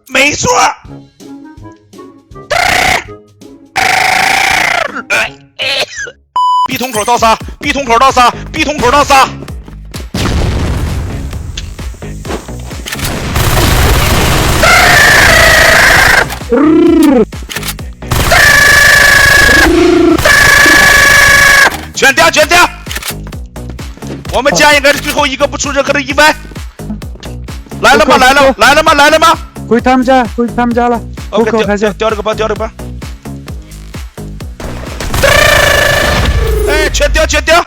没错。B 筒口到仨 ，B 筒口到仨 ，B 筒口到仨。全掉，全掉！我们家应该是最后一个，不出任何的意外。来了吗？来了，来了吗？来了吗？回他们家，回他们家了。OK，还是掉了个包，掉了个包。哎，全掉，全掉！